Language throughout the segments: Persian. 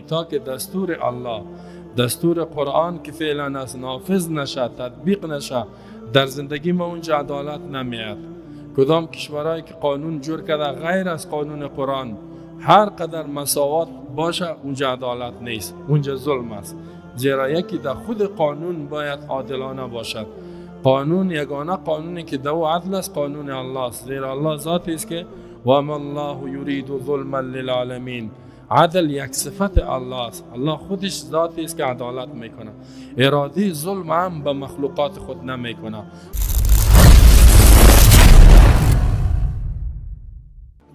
تا که دستور الله، دستور قرآن که فعلا از نافذ نشه، تطبیق نشه، در زندگی ما اونجا عدالت نمیاد. کدام کشورهایی که قانون جور کرده غیر از قانون قرآن، هر قدر مساوات باشه اونجا عدالت نیست، اونجا ظلم است. زیرا یکی در خود قانون باید عادلانه باشد. قانون یگانه قانونی که دو عدل است قانون الله است. زیرا الله ذاتی است که و ما الله یرید ظلما للعالمین. عدل یک صفت الله است. الله خودش ذاتی است که عدالت میکنه. اراده ظلم هم به مخلوقات خود نمیکنه.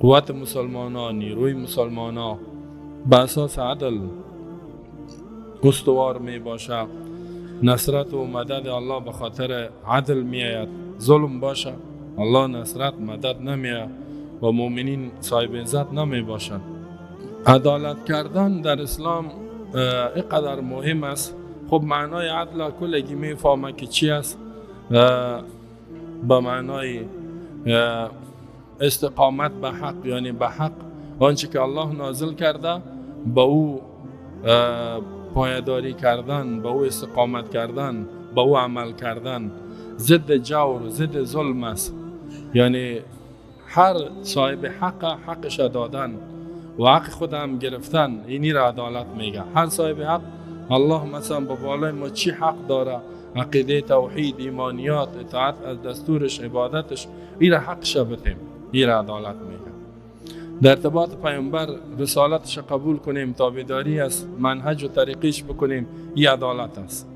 قوت مسلمانان، نیروی مسلمانان به اساس عدل استوار می باشه. نصرت و مدد الله به خاطر عدل می آید. ظلم باشه الله نصرت مدد نمی آید و مؤمنین صاحب عزت نمی باشند. عدالت کردن در اسلام اینقدر مهم است. خب معنای عدل کلگی می فهمه که چی است. به معنای استقامت به حق، یعنی به حق آنچه که الله نازل کرده به او پایداری کردن، به او استقامت کردن، به او عمل کردن. ضد جور و ضد ظلم است. یعنی هر صاحب حقش دادن و حق خود هم گرفتن، اینی را عدالت میگه. هر صاحب حق، الله مثلا به بالای ما چی حق داره، عقیده توحید، ایمانیات، اطاعت از دستورش، عبادتش، این را حقش بدیم، این را عدالت میگه. در ارتباط پیامبر رسالتش قبول کنیم، تابعداری از منهج و طریقش بکنیم، این عدالت است.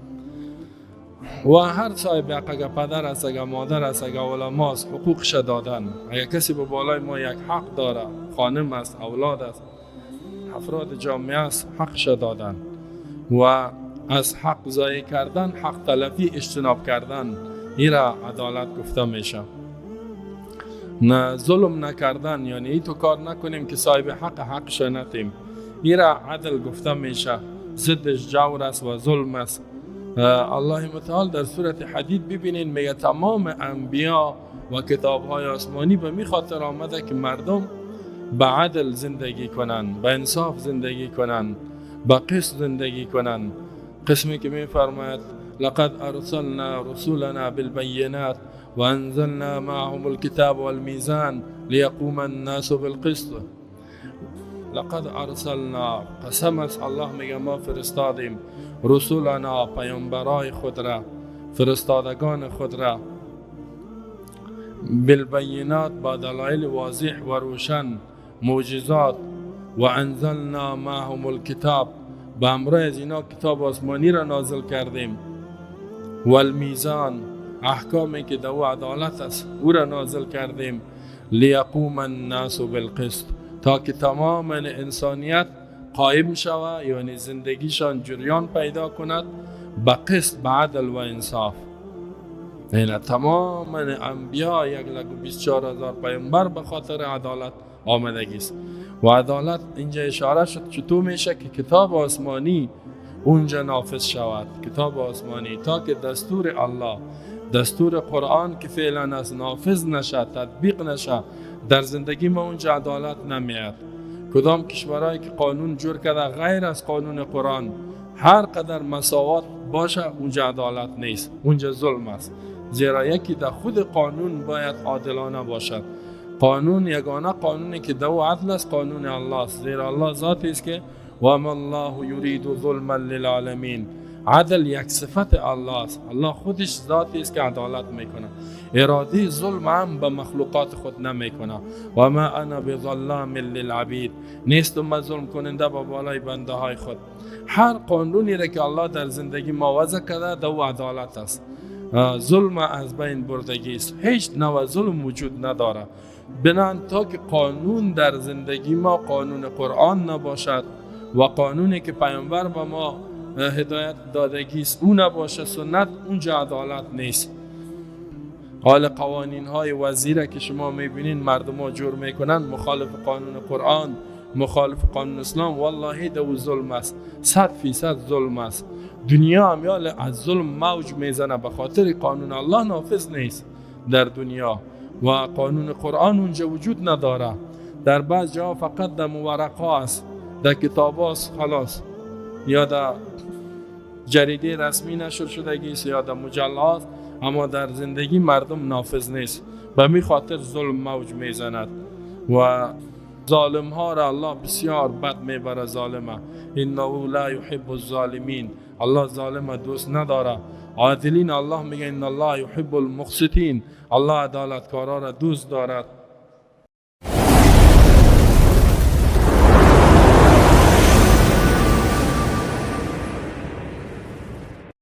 و هر صاحب حق، اگر پدر است، اگر مادر است، اگر علما است، حقوقش دادن. اگر کسی به بالای ما یک حق داره، خانم است، اولاد است، افراد جامعه است، حقش دادن. و از حق ضایع کردن، حق تلفی اجتناب کردن، این را عدالت گفته میشه. نه ظلم نکردن، یعنی ای تو کار نکنیم که صاحب حقش نتیم، این را عدل گفته میشه. ضدش جور است و ظلم است. الله متعال در سورت حدید ببینین میگه تمام انبیا و کتاب‌های آسمانی به می خاطر آمده که مردم به عدل زندگی کنن، به انصاف زندگی کنن، به قسط زندگی کنن. قسمی که می فرماید لقد ارسلنا رسولنا بالبينات وانزلنا معهم الكتاب والميزان ليقوم الناس بالقسط. لقد ارسلنا، قسم است الله میگه ما فرستادیم، رسولنا، پیامبرای خود را، فرستادگان خود را، بالبینات، با دلایل واضح و روشن، معجزات، و انزلنا معهم الکتاب، به همراه از اینا کتاب آسمانی را نازل کردیم، والمیزان، احکامی که دو عدالت است او را نازل کردیم، لیقوم الناس بالقسط، تا که تمام انسانیت قائم شود، یعنی زندگیشان جریان پیدا کند به قسط، به عدل و انصاف. یعنی تمام انبیا 1,24,000 پیامبر به خاطر عدالت آمدگی است. و عدالت اینجا اشاره شد چطور میشه که کتاب آسمانی اونجا نافذ شود. کتاب آسمانی تا که دستور الله، دستور قرآن که فعلا از نافذ نشه، تطبیق نشه، در زندگی ما اونجا عدالت نمیاد. کدام کشورهایی که قانون جور کرده غیر از قانون قرآن، هر قدر مساوات باشه اونجا عدالت نیست، اونجا ظلم است. زیرا یکی در خود قانون باید عادلانه باشد. قانون یگانه قانونی که دو عدل است قانون الله است. زیرا الله ذاتی است که و ما الله یرید ظلما للعالمین. عدل یک صفت الله است. الله خودش ذاتی است که عدالت میکنه. اراده ظلم هم به مخلوقات خود نمیکنه. و ما انا بظلام للعبید، نیستم ظلم کننده به بالای بنده های خود. هر قانونی را که الله در زندگی ما وضع کرده دو عدالت است. ظلم از بین بردگی است. هیچ نوع ظلم وجود نداره. بنان تا که قانون در زندگی ما قانون قرآن نباشد و قانونی که پیامبر به ما هدایت دادگی است او نباشه، سنت، اونجا عدالت نیست. حال قوانین های وزیره که شما میبینین مردم ها جور میکنن مخالف قانون قرآن، مخالف قانون اسلام، والله دو ظلم است، 100% ظلم است. دنیا هم از ظلم موج میزنه به خاطر قانون الله نافذ نیست در دنیا و قانون قرآن اونجا وجود نداره. در بعض جا فقط در مورقه است، در کتاب هاست خلاص، یا در جریده رسمی نشر شدگی است یا در مجله، اما در زندگی مردم نافذ نیست. به می خاطر ظلم موج میزند و ظالم ها را الله بسیار بد میبره. ظالمه انه لا یحب الظالمین، الله ظالم دوست نداره. عادلین الله میگه ان الله یحب المقسطین، الله عدالتکارا را دوست دارد.